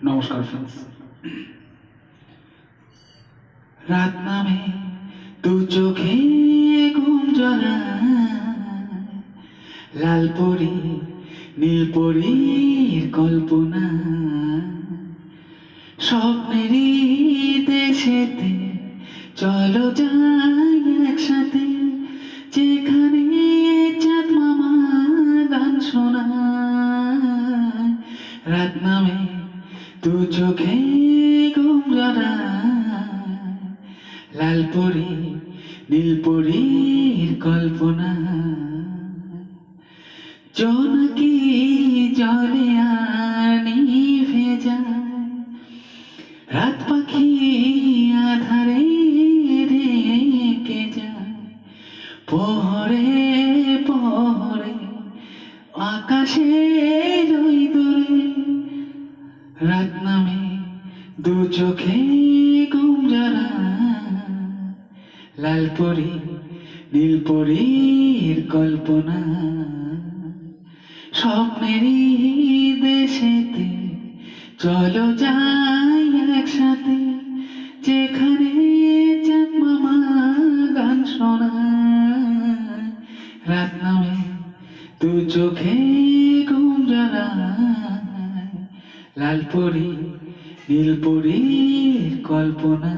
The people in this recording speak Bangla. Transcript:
নমস্কার ফ্রেন্ডস। রাত নামে দু চোখে ঘুম জড়ায়, লাল পরি নীল পরীর কল্পনা, স্বপ্নেরই দেশেতে চলো যাই একসাথে, যেখানে চাঁদ মামা গান শোনায়। রাত নামে দু চোখে ঘুম জড়ায়, লাল পরি নীল পরীর কল্পনা, জোনাকি জলে আর নিভে যায়, রাত পাখি আধারে রেখে যায়, পহরে পহরে আকাশে ওই দূরে। রাত নামে দু চোখে ঘুম জড়ায়, লাল পরি নীল পরীর কল্পনা, স্বপ্নেরই দেশেতে চলো যাই একসাথে, যেখানে চাঁদ মামা গান শোনায়। রাত নামে দু চোখে ঘুম জড়ায়, লাল পরি নীল পরীর কল্পনা।